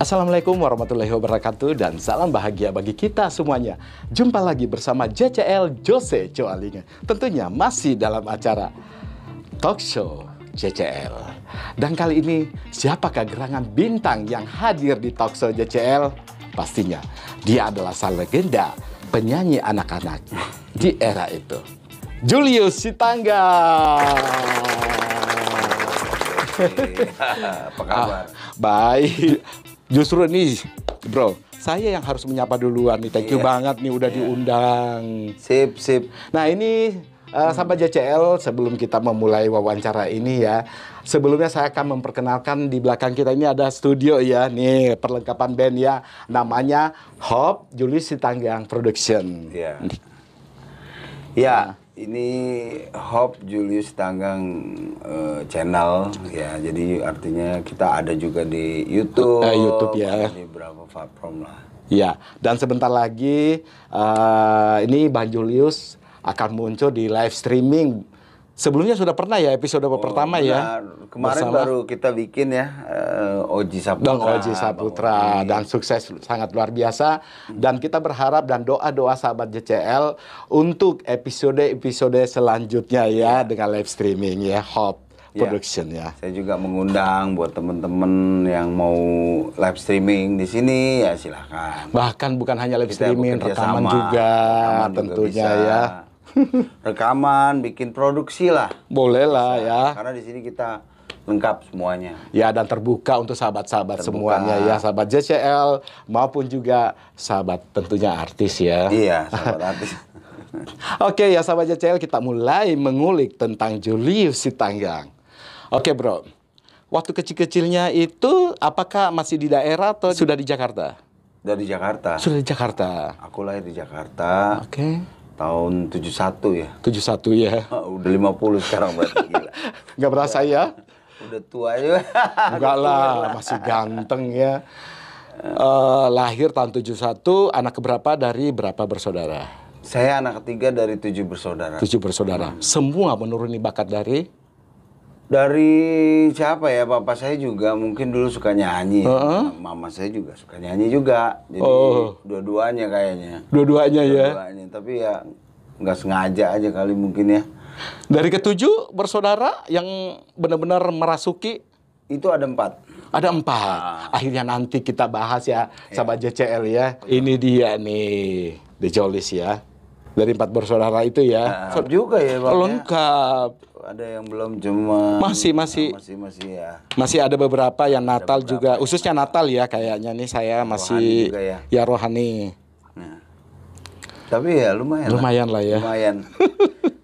Assalamualaikum warahmatullahi wabarakatuh dan salam bahagia bagi kita semuanya. Jumpa lagi bersama JCL Jose Coalinga. Tentunya masih dalam acara Talk Show JCL. Dan kali ini siapakah gerangan bintang yang hadir di Talk Show JCL? Pastinya dia adalah sang legenda penyanyi anak-anak di era itu. Julius Sitanggang. Apa kabar? Baik. Justru nih, bro, saya yang harus menyapa duluan nih. Thank you banget nih udah diundang. Sip, sip. Nah ini sahabat JCL, sebelum kita memulai wawancara ini ya, sebelumnya saya akan memperkenalkan di belakang kita ini ada studio ya, nih perlengkapan band ya, namanya Hope Julius Sitanggang Production. Ya. Ya, ini Hope Julius Sitanggang channel ya. Jadi artinya kita ada juga di YouTube. YouTube ya. Di beberapa platform lah. Ya, dan sebentar lagi ini Bang Julius akan muncul di live streaming. Sebelumnya sudah pernah ya episode pertama ya. Kemarin bersama, baru kita bikin ya Oji Saputra. Oji Saputra dan sukses sangat luar biasa. Dan kita berharap dan doa-doa sahabat JCL untuk episode-episode selanjutnya ya dengan live streaming ya Hope Production ya. Saya juga mengundang buat teman-teman yang mau live streaming di sini ya silahkan. Bahkan bukan hanya live streaming, rekaman juga tentunya ya. Rekaman, bikin produksi lah. Boleh lah ya. Karena di sini kita lengkap semuanya. Ya, dan terbuka untuk sahabat-sahabat semuanya ya, sahabat JCL maupun juga sahabat tentunya artis ya. Iya, sahabat artis. Oke ya sahabat JCL, kita mulai mengulik tentang Julius Sitanggang. Oke bro, waktu kecil-kecilnya itu apakah masih di daerah atau sudah di Jakarta? Sudah di Jakarta. Sudah di Jakarta. Aku lahir di Jakarta. Oke. Tahun 71 ya. 71 ya. Udah 50 sekarang berarti gila. Nggak berasa ya? Udah tua juga. Enggak lah, masih ganteng ya. Lahir tahun 71, anak keberapa dari berapa bersaudara? Saya anak ketiga dari 7 bersaudara. 7 bersaudara. Semua menuruni bakat dari siapa ya? Papa saya juga mungkin dulu suka nyanyi. Mama saya juga suka nyanyi juga. Jadi dua-duanya kayaknya. Dua-duanya ya? Dua-duanya. Tapi ya nggak sengaja aja kali mungkin ya. Dari ke-7 bersaudara yang benar-benar merasuki? Itu ada 4. Ada 4. Akhirnya nanti kita bahas ya, sahabat JCL ya. Ini dia nih, The Julius ya. Dari 4 bersaudara itu ya. Lengkap juga ya Bang. Lengkap. Ada yang belum cuma masih ya. Masih ada beberapa yang Natal juga, khususnya Natal ya kayaknya nih saya masih ya rohani. Nah. Tapi ya lumayan lah ya. Lumayan.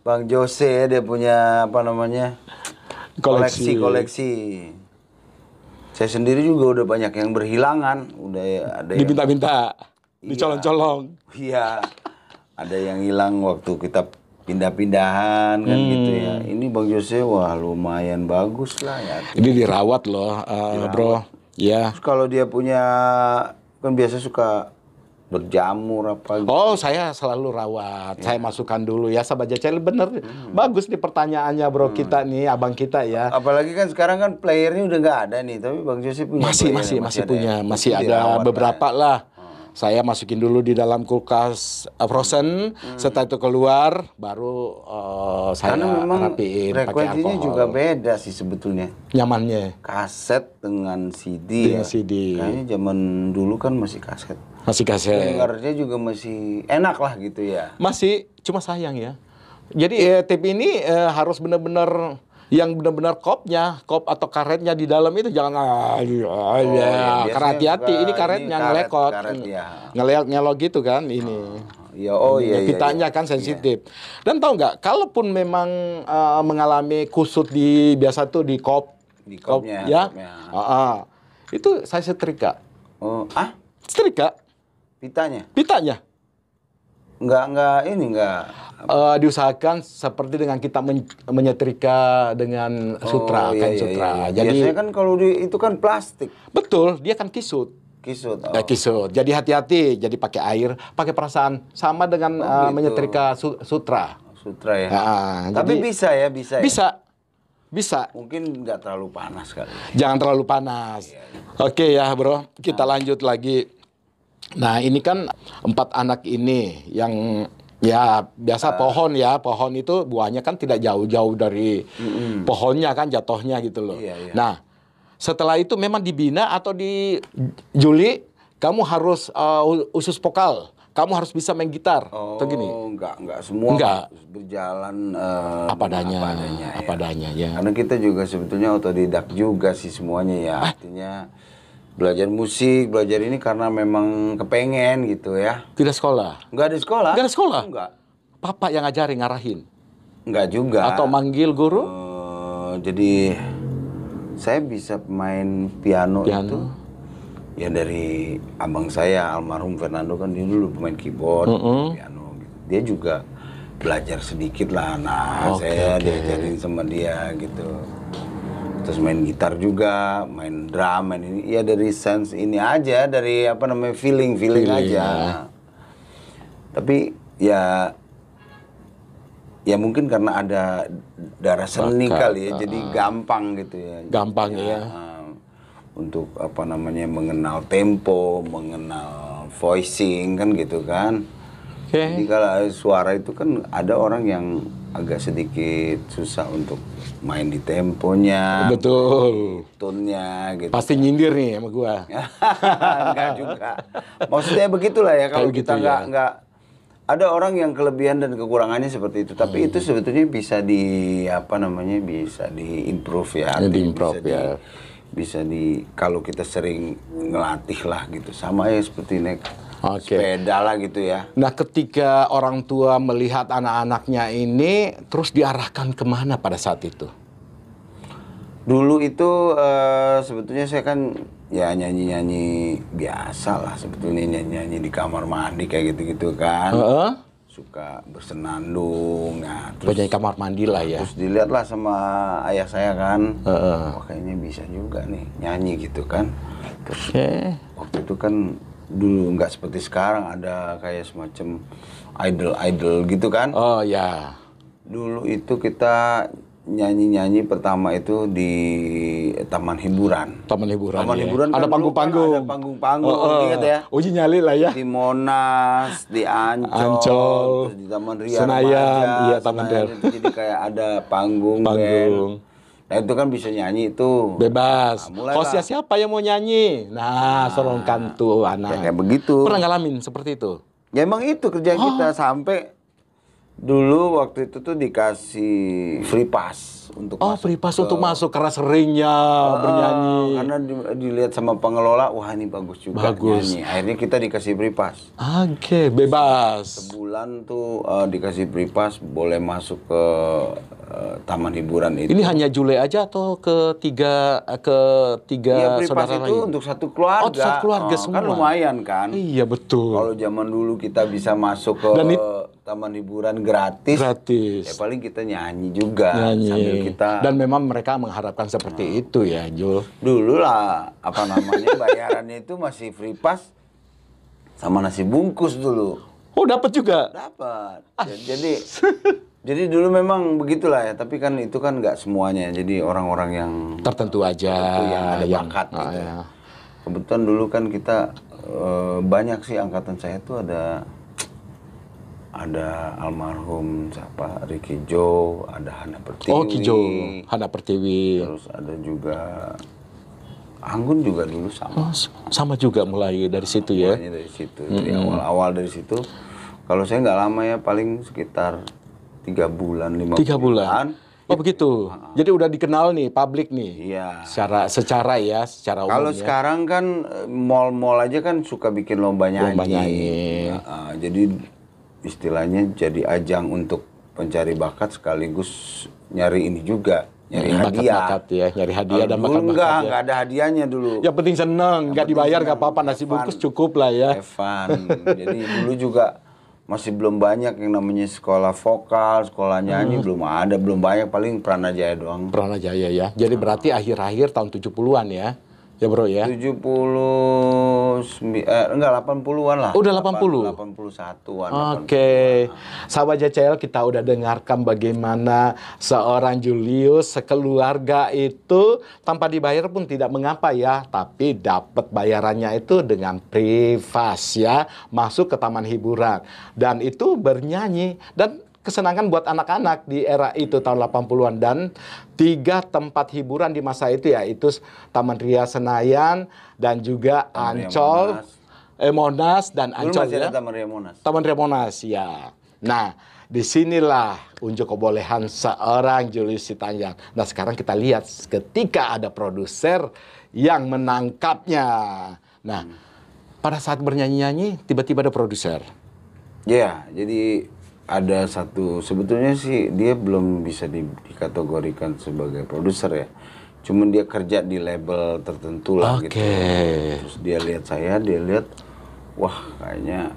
Bang Jose dia punya apa namanya? Koleksi. Saya sendiri juga udah banyak yang berhilangan, udah ada yang diminta-minta, dicolong-colong. Iya. Ada yang hilang waktu kita pindah-pindahan kan gitu ya. Ini Bang Jose wah lumayan bagus lah ya. Ini dirawat loh bro. Ya. Terus kalau dia punya kan biasa suka berjamur apa gitu. Oh saya selalu rawat. Ya. Saya masukkan dulu ya sahabat JCL bener. Bagus nih pertanyaannya bro kita nih abang kita ya. Apalagi kan sekarang kan playernya udah nggak ada nih. Tapi Bang Jose punya masih ada beberapa lah. Saya masukin dulu di dalam kulkas frozen, setelah itu keluar, baru saya rapiin pakai alkohol. Frekuensinya juga beda sih sebetulnya. Nyamannya. Kaset dengan CD dengan CD. Kayaknya zaman dulu kan masih kaset. Masih kaset. Dengarnya juga masih enak lah gitu ya. Masih, cuma sayang ya. Jadi tape ini harus benar-benar yang benar-benar kop atau karetnya di dalam itu jangan karena hati-hati ini karetnya ngelekot ngelok gitu kan ini pitanya kan sensitif dan tahu nggak kalaupun memang mengalami kusut di biasa tuh di kopnya ya itu saya setrika setrika pitanya Enggak diusahakan seperti dengan kita menyetrika dengan sutra, kain sutra. Iya. Jadi biasanya kan kalau itu kan plastik. Betul, dia kan kisut. Kisut. Kisut. Jadi hati-hati, jadi pakai air, pakai perasaan sama dengan menyetrika sutra. Sutra ya. Tapi jadi, bisa ya. Bisa. Bisa. Mungkin nggak terlalu panas kali. Jangan terlalu panas. Oke ya bro, kita lanjut lagi. Nah ini kan 4 anak ini yang ya biasa pohon ya. Pohon itu buahnya kan tidak jauh-jauh dari pohonnya kan jatuhnya gitu loh. Iya. Nah setelah itu memang dibina atau di Juli kamu harus usus vokal. Kamu harus bisa main gitar atau gini? Enggak semua harus berjalan apa adanya ya. Karena kita juga sebetulnya otodidak juga sih semuanya ya. Artinya belajar musik, belajar ini karena memang kepengen gitu ya. Tidak sekolah? Enggak ada sekolah. Enggak ada sekolah? Enggak. Papa yang ngajarin, ngarahin? Enggak juga. Atau manggil guru? Jadi saya bisa main piano itu ya dari abang saya almarhum Fernando kan dia dulu pemain keyboard, piano gitu. Dia juga belajar sedikit lah. Nah, saya diajarin sama dia gitu. Terus main gitar juga, main drum, main ini ya dari sense ini aja, dari apa namanya feeling aja. Tapi ya mungkin karena ada darah seni kali ya, jadi gampang gitu ya. Gampang ya. Untuk apa namanya mengenal tempo, mengenal voicing kan gitu kan. Jadi kalau suara itu kan ada orang yang agak sedikit susah untuk main di temponya. Betul. Tone-nya gitu. Pasti nyindir nih sama gua. Enggak juga. Maksudnya begitulah ya kalau kita enggak ada orang yang kelebihan dan kekurangannya seperti itu, tapi itu sebetulnya bisa bisa diimprove ya. Diimprove ya. Bisa kalau kita sering ngelatih lah gitu, sama ya seperti naik sepeda lah gitu ya. Nah ketika orang tua melihat anak-anaknya ini terus diarahkan kemana pada saat itu? Dulu itu sebetulnya saya kan ya nyanyi-nyanyi biasa lah sebetulnya, nyanyi-nyanyi di kamar mandi kayak gitu-gitu kan. Suka bersenandung, nah terus penyanyi kamar mandi lah ya. Terus dilihatlah sama ayah saya kan, wah kayaknya bisa juga nih nyanyi gitu kan. Terus waktu itu kan dulu nggak seperti sekarang ada kayak semacam idol gitu kan. Oh ya. Dulu itu kita nyanyi pertama itu di taman hiburan. Taman hiburan kan ada panggung-panggung. Ada panggung-panggung, ingat ya. Uji nyali lah ya. Di Monas, di Ancol, terus di Taman Ria Senayan, iya Taman Ria. Itu jadi kayak ada panggung. Nah itu kan bisa nyanyi itu. Bebas. Hostnya siapa yang mau nyanyi? Nah, sorongkan tuh anak. Kayak begitu. Pernah ngalamin seperti itu? Ya emang itu kerjaan kita sampai dulu waktu itu tuh dikasih free pass untuk free pass untuk masuk karena seringnya bernyanyi. Karena dilihat sama pengelola, wah ini bagus juga nyanyi. Akhirnya kita dikasih free pass. Bebas. Sebulan tuh dikasih free pass, boleh masuk ke taman hiburan itu. Ini hanya Jule aja atau ketiga ya, free pass saudara itu lain? untuk satu keluarga. Satu keluarga semua. Kan lumayan kan. Iya betul. Kalau zaman dulu kita bisa masuk ke taman hiburan gratis. Ya paling kita nyanyi juga sambil kita. Dan memang mereka mengharapkan seperti itu ya, Jul. Dulu lah bayarannya itu masih free pass sama nasi bungkus dulu. Oh, dapat juga? Dapat. Jadi dulu memang begitulah ya, tapi kan itu kan nggak semuanya. Jadi orang-orang yang tertentu aja yang ada bakat gitu. Kebetulan dulu kan kita banyak sih angkatan saya tuh ada almarhum siapa Ricky Jo, ada Hana Pertiwi. Oh, Kijo, Hana Pertiwi. Terus ada juga Anggun juga dulu sama. Sama juga mulai dari situ ya. Mulainya dari situ, dari awal-awal dari situ. Kalau saya nggak lama ya, paling sekitar 3 bulan, 5 bulan. Oh begitu. Jadi udah dikenal nih, publik nih. Iya. Secara umum. Kalau sekarang kan mall-mall aja kan suka bikin lomba nyanyi. Jadi istilahnya jadi ajang untuk pencari bakat sekaligus nyari ini juga, nyari hadiah. Bakat ya, nyari hadiah dan bakat-bakat. Enggak ada hadiahnya dulu. Yang penting seneng, nggak dibayar nggak apa-apa, nasi bungkus cukup lah ya. Evan. Jadi dulu juga masih belum banyak yang namanya sekolah vokal, sekolah nyanyi, belum banyak, paling Pranajaya doang. Pranajaya ya. Jadi berarti akhir-akhir tahun 70-an ya. Ya bro ya. 80-an lah. Udah 80. 81-an. Oke. Sahabat JCL, kita udah dengarkan bagaimana seorang Julius sekeluarga itu tanpa dibayar pun tidak mengapa ya, tapi dapat bayarannya itu dengan privas ya, masuk ke taman hiburan dan itu bernyanyi dan kesenangan buat anak-anak di era itu tahun 80-an dan 3 tempat hiburan di masa itu yaitu Taman Ria Senayan dan juga Ancol, Monas dan Ancol masih ya. ada Taman Ria Monas. Taman Ria Monas ya. Nah, disinilah unjuk kebolehan seorang Julius Sitanggang. Nah, sekarang kita lihat ketika ada produser yang menangkapnya. Nah, pada saat bernyanyi-nyanyi tiba-tiba ada produser. Ya, jadi ada satu, sebetulnya sih dia belum bisa dikategorikan sebagai produser ya. Cuman dia kerja di label tertentu lah gitu. Terus dia lihat saya, dia lihat, wah kayaknya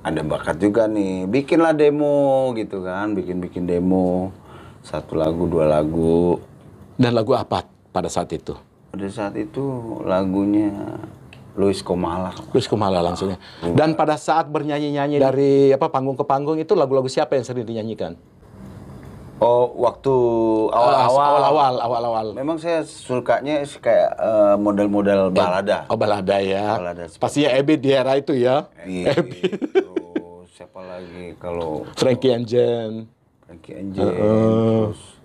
ada bakat juga nih. Bikinlah demo gitu kan, bikin demo. 1 lagu, 2 lagu. Dan lagu apa pada saat itu? Pada saat itu lagunya Luis Komala. Luis Komala langsungnya. Dan pada saat bernyanyi-nyanyi dari panggung ke panggung itu lagu-lagu siapa yang sering dinyanyikan? Oh, waktu awal-awal. Memang saya sukanya kayak model-model balada. Oh, balada ya. Balada pastinya Ebit di era itu ya. Ebit. Terus siapa lagi kalau Frankie Anjen. Terus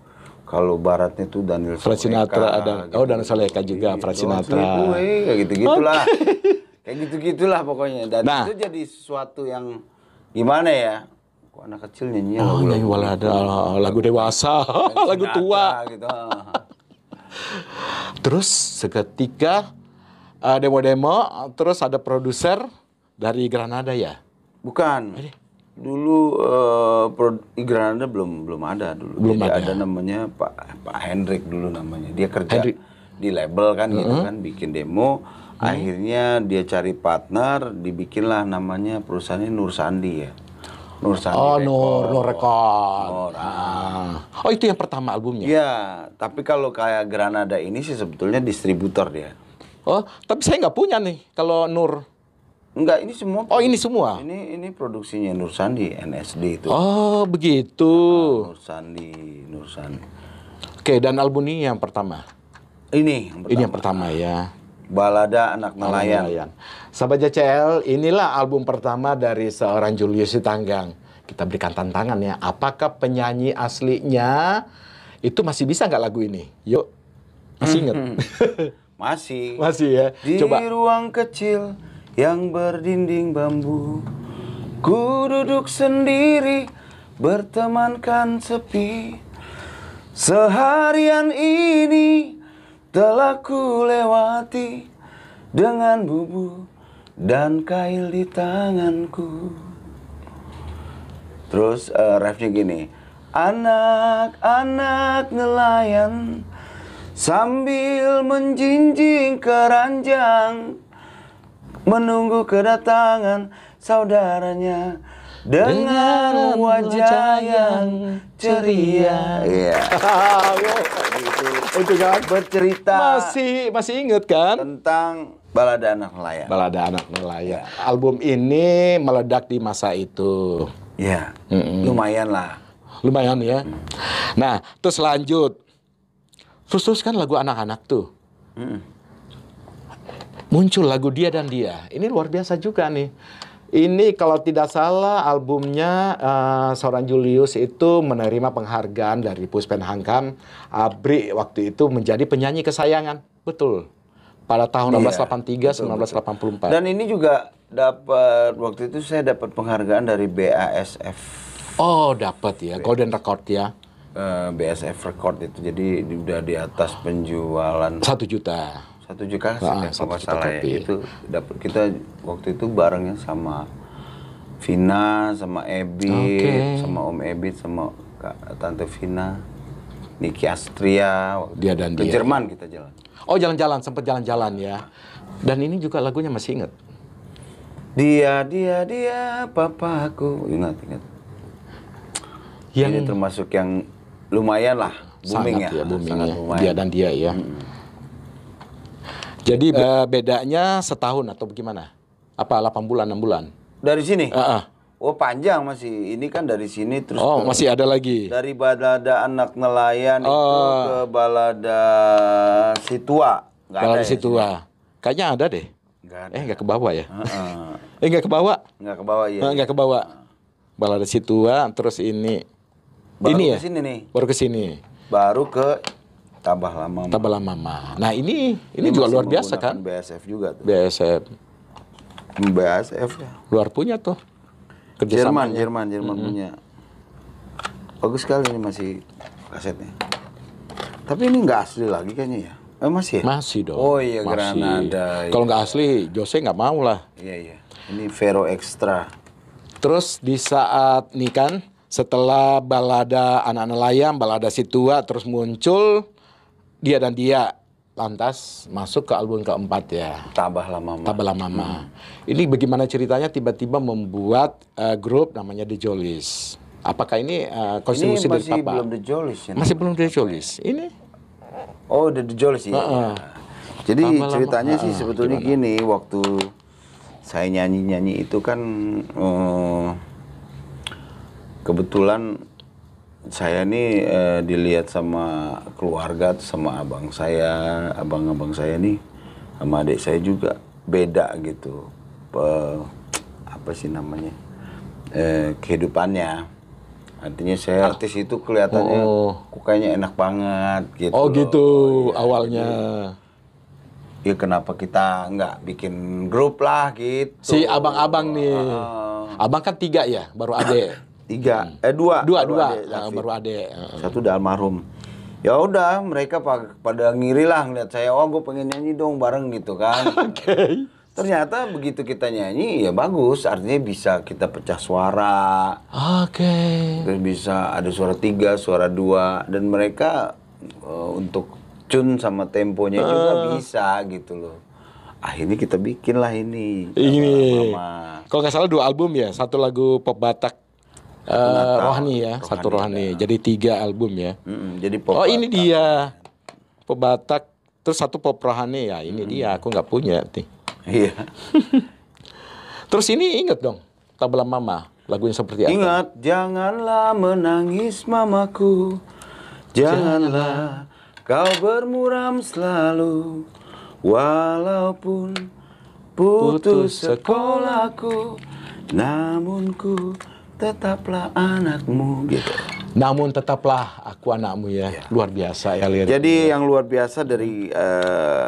kalau baratnya tuh Daniel Frank Sinatra ada. Gitu. Oh, Daniel Soleka juga, Frank Sinatra. Kayak gitu-gitulah. Kayak gitu-gitulah pokoknya. Dan itu jadi sesuatu yang gimana ya? Kok anak kecil nyanyi nyanyi balada, lagu dewasa, lagu tua. Gitu. Terus seketika demo-demo, terus ada produser dari Granada ya? Bukan. Dulu Granada belum ada dulu. Belum Jadi ada. namanya Pak Hendrik dulu namanya. Dia kerja di label kan gitu kan, bikin demo. Akhirnya dia cari partner, dibikinlah namanya perusahaannya Nur Sandi ya. Nur Sandi Nur Record. Oh, itu yang pertama albumnya? Iya, tapi kalau kayak Granada ini sih sebetulnya distributor dia. Oh, tapi saya nggak punya nih kalau Nur. Enggak, ini semua. Oh, ini semua? Ini produksinya Nur Sandi, NSD itu. Oh, begitu. Nur Sandi. Oke, dan album ini yang pertama? Ini yang pertama ya. Balada Anak Nelayan. Sahabat JCL, inilah album pertama dari seorang Julius Sitanggang. Kita berikan tantangan ya. Apakah penyanyi aslinya itu masih bisa nggak lagu ini? Yuk, masih ingat? Masih ya. Di Coba. ruang kecil yang berdinding bambu, ku duduk sendiri bertemankan sepi. Seharian ini telah ku lewati dengan bubu dan kail di tanganku. Terus refnya gini, anak-anak nelayan sambil menjinjing keranjang menunggu kedatangan saudaranya dengan wajah yang ceria. Iya. Itu kan bercerita masih inget kan tentang Balada Anak Nelayan. Balada Anak Nelayan. Album ini meledak di masa itu. Iya. Lumayan lah. Lumayan ya. Nah, terus lanjut. Terus kan lagu anak-anak tuh. Muncul lagu Dia dan Dia. Ini luar biasa juga nih. Ini kalau tidak salah albumnya seorang Julius itu menerima penghargaan dari Puspen Hangkam ABRI waktu itu menjadi penyanyi kesayangan. Betul. Pada tahun 1983, 1984. Dan ini juga dapat, waktu itu saya dapat penghargaan dari BASF. Oh, dapat ya. Golden Record ya. BASF Record itu. Jadi udah di atas penjualan 1 juta. 1 juta sih, kalau salah ya. Itu dapat, kita waktu itu barengnya sama Vina, sama Ebit, sama Om Ebit, sama Tante Vina, Niki Astria. Dia dan Dia. Ke Jerman kita jalan. Oh, jalan-jalan, sempat jalan-jalan ya. Dan ini juga lagunya masih ingat. Dia, papaku. Ingat. Ini termasuk yang lumayan lah, booming sangat ya. Booming ya. Dia dan Dia ya. Jadi bedanya setahun atau bagaimana? Apa 8 bulan, 6 bulan? Dari sini? Ah. Oh panjang masih. Ini kan dari sini terus masih ada lagi. dari Balada Anak Nelayan itu ke Balada Situa. Balada Situa. Kayaknya ada deh. Nggak ada. Nggak ke bawah ya? Nggak ke bawah? Nggak ke bawah ya. Nggak ke bawah. Balada Situa, terus ini. Baru ini ke sini nih. Baru ke sini. Baru ke Tabah Lama. Tabah Lama. Nah ini juga luar biasa kan? BASF juga tuh. BASF ya. Luar punya tuh. Jerman punya. Bagus sekali ini masih kasetnya. Tapi ini nggak asli lagi kayaknya ya. Masih ya? Masih dong. Oh iya, Granada. Kalau nggak asli, Jose nggak mau lah. Iya. Ini Vero Extra. Terus di saat nih kan, setelah Balada Anak Nelayan, Balada Situa, terus muncul Dia dan Dia. Lantas masuk ke album keempat ya. Tabah Lama. Ini bagaimana ceritanya tiba-tiba membuat grup namanya The Jollies? Apakah ini kontribusi dari Papa? Masih belum The Jollies ya? Masih belum The Jollies. Ini? Oh, The Jollies ya. Jadi ceritanya sih sebetulnya gini, waktu saya nyanyi itu kan kebetulan saya nih dilihat sama keluarga, sama abang saya, abang-abang saya nih, sama adik saya juga beda gitu, apa sih namanya, kehidupannya. Artinya saya artis itu kelihatannya kok kayaknya enak banget gitu. Oh gitu ya, awalnya. Ya kenapa kita nggak bikin grup lah gitu. Si abang-abang nih, abang kan 3 ya, baru adek. 2 baru adek. Satu udah almarhum. Ya udah mereka pada ngiri lah ngeliat saya, gue pengen nyanyi dong bareng gitu kan. Oke. Ternyata begitu kita nyanyi ya bagus, artinya bisa kita pecah suara. Oke. Terus bisa ada suara 3, suara 2, dan mereka untuk tune sama temponya juga bisa gitu loh. Akhirnya kita bikin lah ini. Kalau nggak salah 2 album ya, 1 lagu pop Batak. Rohani ya, 1 rohani. Jadi 3 album ya. Jadi pop Batak. Ini dia pop Batak, terus 1 pop rohani ya. Ini dia, aku nggak punya nih. Iya. Terus ini inget dong, Tabah Mama, lagunya seperti apa? Ingat, janganlah menangis mamaku, janganlah kau bermuram selalu, walaupun putus sekolahku, namun ku tetaplah anakmu gitu. Namun tetaplah aku anakmu ya. Luar biasa ya lihat. Jadi yang luar biasa dari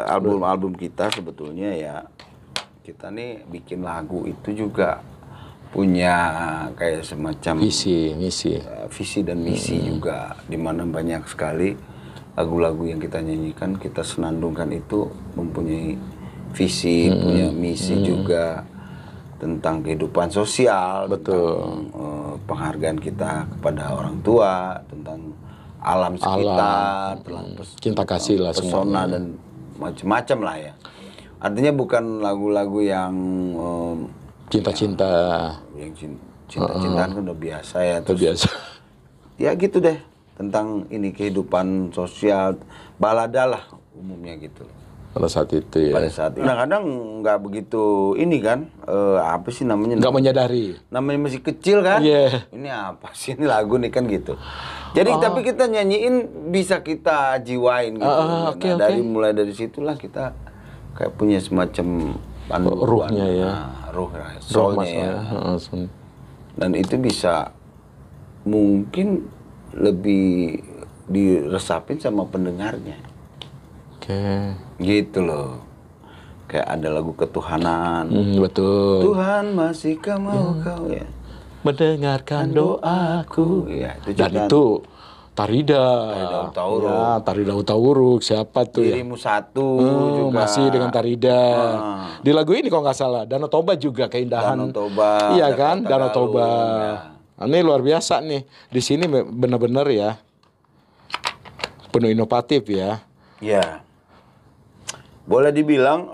album-album kita sebetulnya ya, kita nih bikin lagu itu juga punya kayak semacam visi dan misi juga, dimana banyak sekali lagu-lagu yang kita nyanyikan, kita senandungkan itu mempunyai visi, punya misi juga tentang kehidupan sosial, tentang penghargaan kita kepada orang tua, tentang alam sekitar, cinta kasih lah, pesona dan macam-macam lah ya. Artinya bukan lagu-lagu yang cinta-cinta, yang cinta-cintaan kan udah biasa ya. Terus biasa. Ya gitu deh, tentang ini kehidupan sosial, balada lah umumnya gitu. Pada saat itu ya. Pada saat itu. Nah kadang nggak begitu ini kan, apa sih namanya? Nggak menyadari. Namanya masih kecil kan? Iya. Ini apa sih, ini lagu nih kan gitu. Jadi tapi kita nyanyiin bisa kita jiwain gitu. Dari mulai dari situlah kita kayak punya semacam ruhnya ya. Ruh soulnya ya. Dan itu bisa mungkin lebih diresapin sama pendengarnya. Gitu loh. Kayak ada lagu ketuhanan. Betul. Tuhan masihkah mau kau ya mendengarkan doaku. Ya, itu dan itu Tarida Utauruk, siapa tuh Dirimu ya? Satu juga. Masih dengan Tarida. Di lagu ini kalau nggak salah, Danau Toba juga keindahan. Danau Toba. Iya kan, Danau Toba. Ya. Ini luar biasa nih. Di sini benar-benar ya penuh inovatif ya. Ya. Boleh dibilang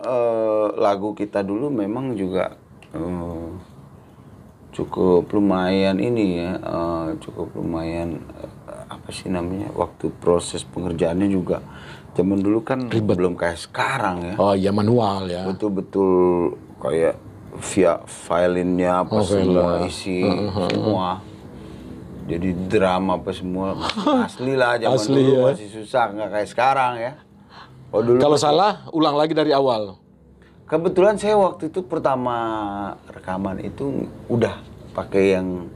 lagu kita dulu memang juga cukup lumayan ini ya, cukup lumayan apa sih namanya, waktu proses pengerjaannya juga Zaman dulu kan belum kayak sekarang ya. Oh iya, manual ya. Betul-betul kayak via filinnya apa semua isi semua. Jadi drama apa semua asli lah, zaman Asli, dulu ya. masih susah, nggak kayak sekarang ya. Oh, dulu Kalau salah, ulang lagi dari awal. kebetulan saya waktu itu pertama rekaman itu udah pakai yang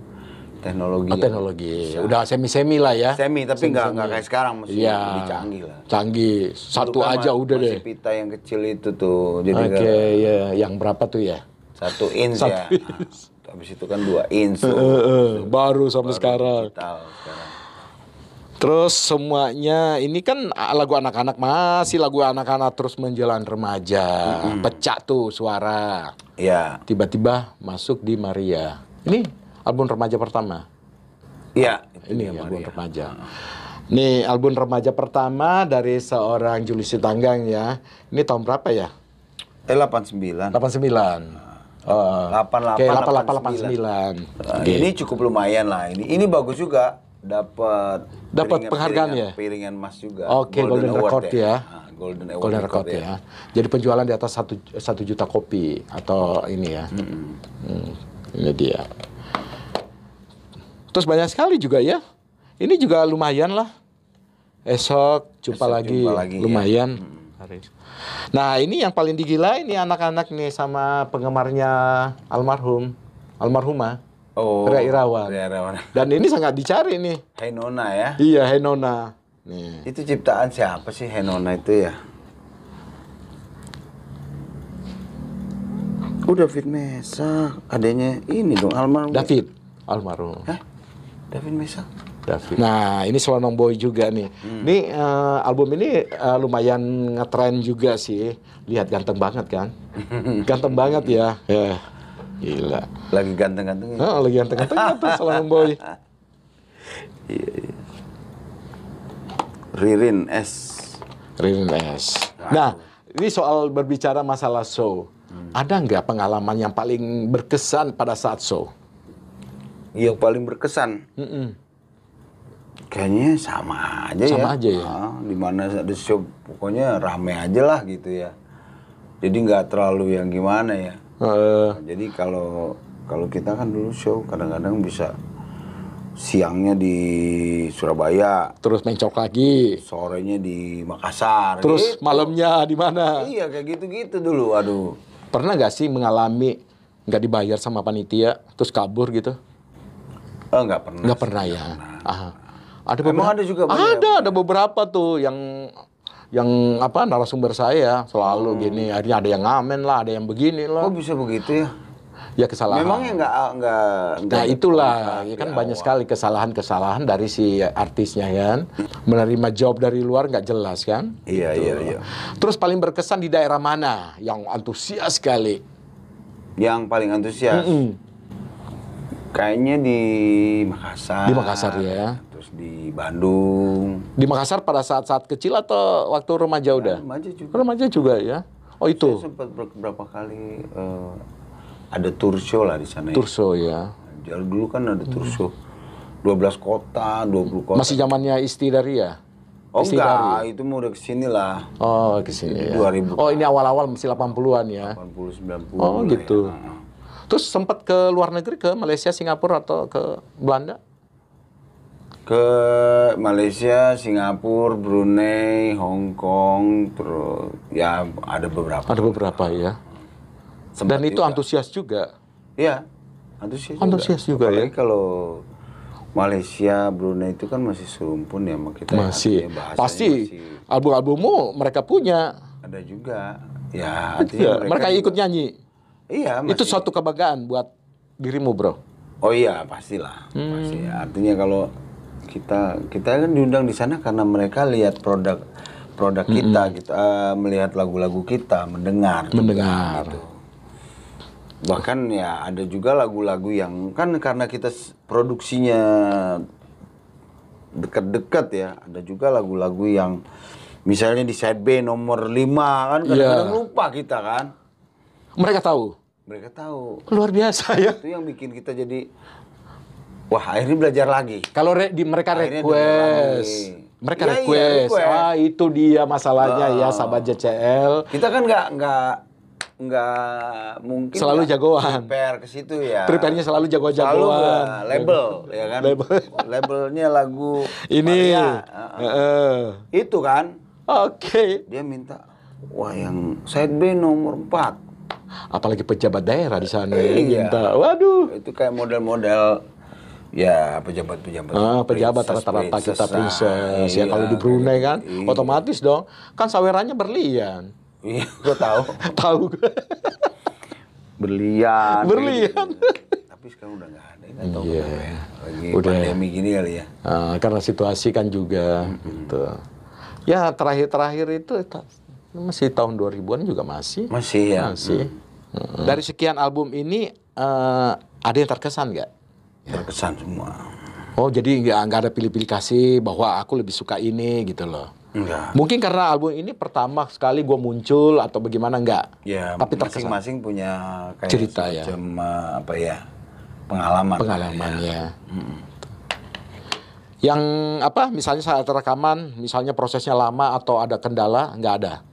teknologi. Teknologi, udah semi-semi lah ya. Semi, tapi nggak kayak sekarang, masih Iya. lebih canggih lah. Canggih, satu Dulu kan aja udah masih deh. pita yang kecil itu tuh, jadi Oke, ya, yang berapa tuh ya? 1 inch ya. Nah, habis itu kan 2 inch tuh. Baru sampai sekarang. Digital sekarang. Terus semuanya ini kan lagu anak-anak, masih lagu anak-anak terus menjelang remaja. Pecah tuh suara. Iya. Tiba-tiba masuk di Maria. Ini album remaja pertama. Iya, Ini album remaja. Nih album remaja pertama dari seorang Julius Sitanggang ya. Ini tahun berapa ya? 89. 89. 88, Oke, 89. 88, 89. Ini cukup lumayan lah. Ini bagus juga. Dapat Penghargaan ya? Piringan emas juga. Oke, Golden Record ya. Nah, Golden Award Golden Record ya. Jadi penjualan di atas 1 juta kopi atau ini ya. Ini dia. Terus banyak sekali juga ya. Ini juga lumayan lah. Esok jumpa lagi lumayan. Ya. Nah, ini yang paling digila ini anak-anak nih sama penggemarnya almarhumah. Ria Irawan. Dan ini sangat dicari nih. Hey Nona ya. Iya, Hey Nona. Nih. Itu ciptaan siapa sih Hey Nona itu ya? David Mesa, adanya ini dong almarhum. David almarhum. David Mesa. David. Nah, ini Selonong Boy juga nih. Ini album ini lumayan ngetren juga sih. Lihat ganteng banget kan? Ganteng banget ya. Ya. Gila. Lagi ganteng-ganteng. Lagi ganteng-ganteng tuh Selonong Boy. Iya. Ririn S. Nah, ini soal berbicara masalah show. Ada nggak pengalaman yang paling berkesan pada saat show? Yang paling berkesan? Kayaknya sama aja ya. Sama aja ya. Di mana ada show, pokoknya rame aja lah gitu ya. Jadi nggak terlalu yang gimana ya. Jadi kalau kita kan dulu show kadang-kadang bisa siangnya di Surabaya, terus mencok lagi, sorenya di Makassar, terus gitu. Malamnya di mana? Iya kayak gitu-gitu dulu. Aduh. Pernah nggak sih mengalami nggak dibayar sama panitia terus kabur gitu? Nggak pernah. Nggak pernah ya. Ada beberapa. Emang ada juga banyak. Ada beberapa tuh yang apa narasumber saya selalu gini. Akhirnya ada yang ngamen lah, ada yang begini lah. Kok bisa begitu ya? Ya kesalahan. Memangnya nggak. Nah itulah, ya kan banyak sekali kesalahan dari si artisnya kan. Menerima job dari luar nggak jelas kan. Iya, gitu. iya. Terus paling berkesan di daerah mana yang antusias sekali? Yang paling antusias? Kayaknya di Makassar. Di Makassar ya. Terus di Bandung. Di Makassar pada saat-saat kecil atau waktu remaja udah? Remaja juga. Remaja juga ya. Oh itu. Saya sempat beberapa kali ada tour show lah di sana. Tour show ya. Jadi dulu kan ada tour show. 12 kota, 20 kota. Masih zamannya Isti Dari ya? Oh Isti enggak, Dari. itu mau udah kesini lah. Oh kesini ya. 2000. Oh ini awal-awal masih 80-an ya? 80, 90. Oh gitu. Ya. Terus sempat ke luar negeri, ke Malaysia, Singapura, atau ke Belanda? Ke Malaysia, Singapura, Brunei, Hong Kong, terus ya ada beberapa. Ada beberapa ya. Sempat Dan itu juga. antusias juga. Iya, antusias juga. Antusias juga ya. Apalagi kalau Malaysia, Brunei itu kan masih serumpun ya sama kita. Masih. Artinya bahasanya Pasti masih album-albummu mereka punya. ada juga. Ya, Iya, artinya mereka ikut juga- nyanyi. Iya, Itu masih. suatu kebanggaan buat dirimu, bro. Oh iya, pastilah. Pasti. Artinya kalau kita kan diundang di sana karena mereka lihat produk kita, melihat lagu-lagu kita, mendengar. Mendengar. Gitu. Bahkan ya ada juga lagu-lagu yang kan karena kita produksinya dekat-dekat ya, ada juga lagu-lagu yang misalnya di side B nomor 5 kan kadang-kadang lupa kita kan. Mereka tahu. Mereka tahu. Luar biasa ya. Itu yang bikin kita jadi wah, akhirnya belajar lagi. Kalau mereka Akhirnya denger request. lagi. Mereka Iya, request. request. Ah, itu dia masalahnya ya, sahabat JCL. Kita kan nggak mungkin Selalu nggak jagoan. prepare ke situ ya. Prepare-nya selalu Selalu jagoan-jagoan. label ya kan. Labelnya lagu Ini. Maria. Itu kan. Oke. Dia minta, wah yang side B nomor 4. Apalagi pejabat daerah di sana ya, Iya. minta. Waduh. Itu kayak model-model ya pejabat-pejabat. Pejabat princess, rata-rata kita princess. Ya iya, kalau di Brunei kan, iya. otomatis dong. Kan sawerannya berlian. Iya, gue tahu. Tahu. Berlian. Berlian. Gitu. Tapi sekarang udah nggak ada. Nggak tahu Iya. kenapa ya. Lagi Udah. pandemi gini kali ya. Karena situasi kan juga gitu. Ya terakhir-terakhir itu masih tahun 2000-an juga masih. Masih ya. Masih. Dari sekian album ini ada yang terkesan nggak? Terkesan semua. Oh jadi nggak ada pilih-pilih kasih bahwa aku lebih suka ini gitu loh. Enggak. Mungkin karena album ini pertama sekali gue muncul atau bagaimana enggak? Ya, Tapi terkesan. masing-masing punya kayak Cerita ya. semacam apa ya? Pengalaman. Pengalaman ya. Yang apa? Misalnya saat rekaman, misalnya prosesnya lama atau ada kendala, nggak ada?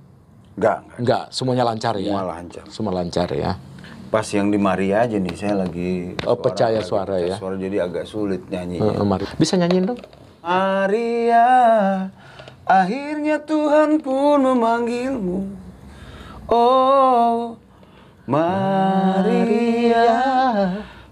Enggak. Enggak, semuanya lancar ya? Semua lancar. Semua lancar ya. Pas yang di Maria aja nih, saya lagi Pecah suara ya? Suara jadi agak sulit nyanyi. Mari. Bisa nyanyiin dong? Maria, akhirnya Tuhan pun memanggilmu. Oh, Maria,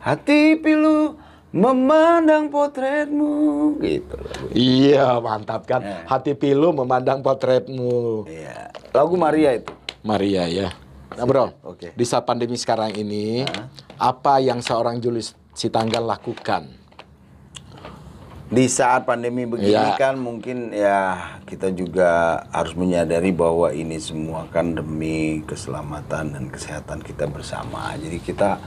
hati pilu memandang potretmu. Gitu. Iya, mantap kan? Hati pilu memandang potretmu. Iya. Lagu Maria itu. Maria ya. Nah bro, Oke. di saat pandemi sekarang ini, apa yang seorang Julius Sitanggang lakukan? Di saat pandemi begini Iya. kan mungkin ya kita juga harus menyadari bahwa ini semua kan demi keselamatan dan kesehatan kita bersama. Jadi kita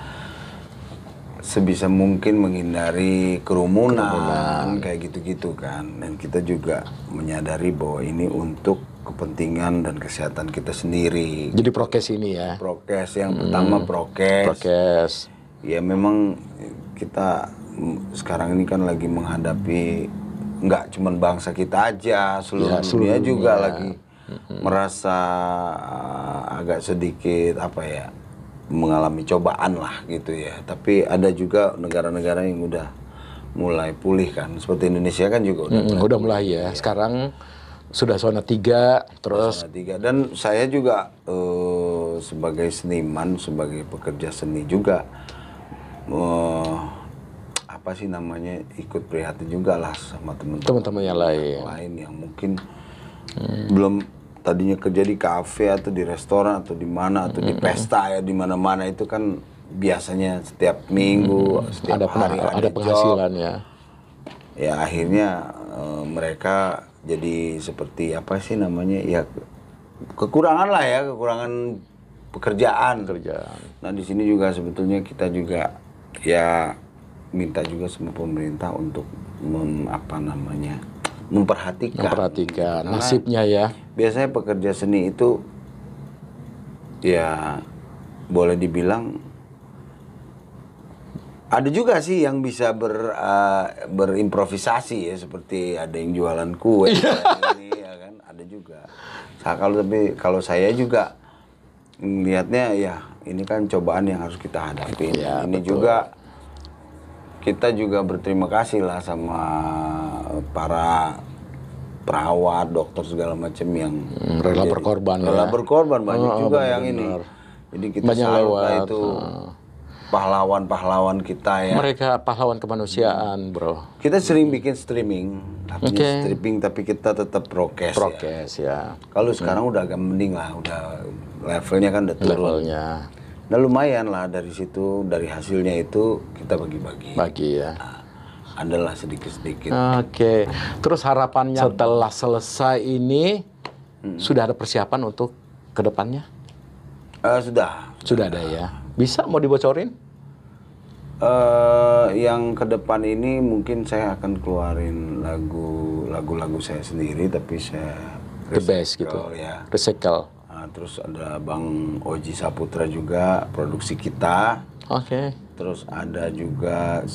sebisa mungkin menghindari kerumunan. Kayak gitu-gitu kan. Dan kita juga menyadari bahwa ini untuk kepentingan dan kesehatan kita sendiri. Jadi prokes ini ya? Prokes yang pertama prokes. Prokes. Ya memang kita sekarang ini kan lagi menghadapi nggak cuman bangsa kita aja, seluruh dunia juga lagi merasa agak sedikit apa ya, mengalami cobaan lah gitu ya. Tapi ada juga negara-negara yang udah mulai pulih kan, seperti Indonesia kan juga udah mulai ya. Sekarang sudah zona 3, terus zona 3. Dan saya juga sebagai seniman, sebagai pekerja seni juga apa sih namanya, ikut prihatin juga lah sama teman-teman yang lain. yang mungkin belum tadinya kerja di kafe atau di restoran atau di mana atau di pesta ya, di mana-mana itu kan biasanya setiap minggu, setiap hari ada penghasilan ya. Ya akhirnya mereka jadi seperti apa sih namanya ya, kekurangan lah ya, kekurangan pekerjaan. Nah di sini juga sebetulnya kita juga ya minta juga sama pemerintah untuk memperhatikan nasibnya ya. Biasanya pekerja seni itu ya boleh dibilang ada juga sih yang bisa berimprovisasi ya, seperti ada yang jualan kue ini, ya kan, ada juga. Kalau saya juga melihatnya ya ini kan cobaan yang harus kita hadapi. Ya, ini betul. juga kita juga berterima kasih lah sama para perawat, dokter segala macam yang rela berkorban ya. berkorban banyak juga benar, yang ini. Jadi kita banyak salut lah lewat itu pahlawan-pahlawan kita ya. Mereka pahlawan kemanusiaan, bro. Kita sering bikin streaming, tapi kita tetap prokes ya. Kalau sekarang udah agak mending lah, udah levelnya kan udah turun. Nah lumayan lah dari situ, dari hasilnya itu kita bagi-bagi. Ya. Nah, adalah sedikit-sedikit. Oke. Terus harapannya setelah selesai ini sudah ada persiapan untuk kedepannya? Sudah ada ya. Bisa mau dibocorin? Yang ke depan ini mungkin saya akan keluarin lagu-lagu saya sendiri, tapi saya The best gitu. Ya. Recycle. Nah, terus ada Bang Oji Saputra juga produksi kita. Oke. Terus ada juga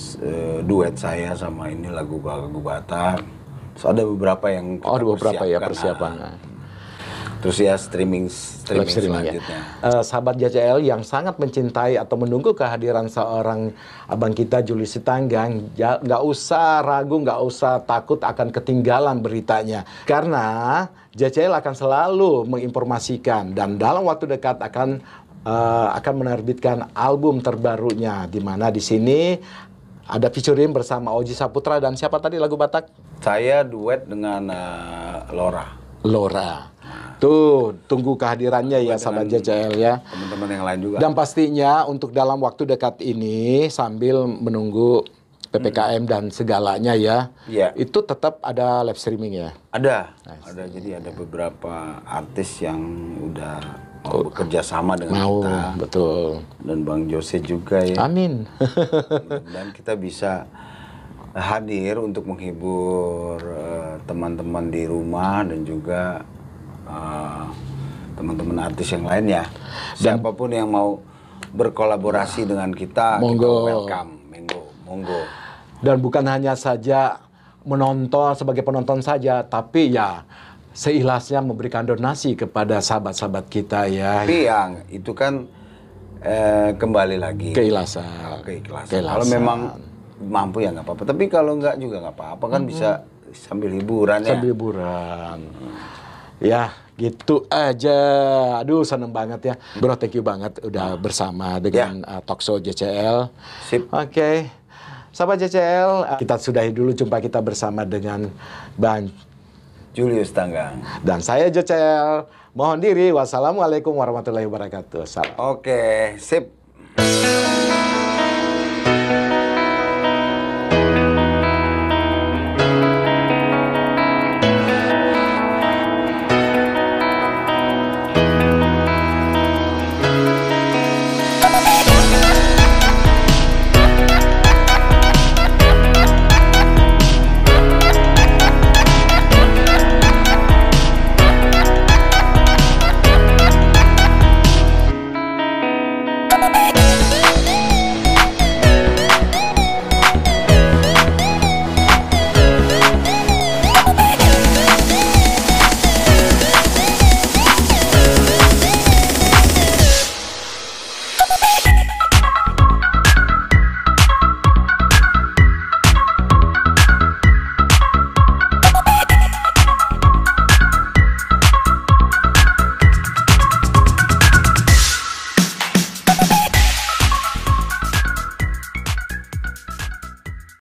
duet saya sama ini lagu Batak. So, ada beberapa yang kita ada beberapa ya persiapkan. persiapan. Terus ya streaming Live streaming selanjutnya. Sahabat JCL yang sangat mencintai atau menunggu kehadiran seorang abang kita Julius Sitanggang, nggak usah ragu, nggak usah takut akan ketinggalan beritanya. Karena JCL akan selalu menginformasikan dan dalam waktu dekat akan menerbitkan album terbarunya, di mana di sini ada featuring bersama Oji Saputra dan siapa tadi lagu Batak? Saya duet dengan Lora. Tuh, tunggu kehadirannya ya sahabat JCL ya. Teman-teman yang lain juga. Dan pastinya untuk dalam waktu dekat ini sambil menunggu PPKM dan segalanya ya. Itu tetap ada live streaming ya. Ada. Jadi ada beberapa artis yang udah mau bekerja sama dengan kita. Betul. Dan Bang Jose juga ya. Amin. Dan kita bisa hadir untuk menghibur teman-teman di rumah dan juga teman-teman artis yang lainnya. Siapapun yang mau berkolaborasi dengan kita, kita welcome. Monggo. Dan bukan hanya saja menonton sebagai penonton saja, tapi ya seikhlasnya memberikan donasi kepada sahabat-sahabat kita ya. Tapi yang itu kan kembali lagi keikhlasan. Kalau memang mampu ya nggak apa-apa. Tapi kalau nggak juga nggak apa-apa kan bisa sambil hiburan ya. Sambil hiburan. Ya, gitu aja. Aduh, seneng banget ya. Bro, thank you banget udah bersama dengan Talkshow JCL. Sip. Oke. Sahabat JCL, kita sudahi dulu jumpa kita bersama dengan Bang Julius Tanggang. Dan saya JCL. Mohon diri. Wassalamualaikum warahmatullahi wabarakatuh. Salam. Oke, sip.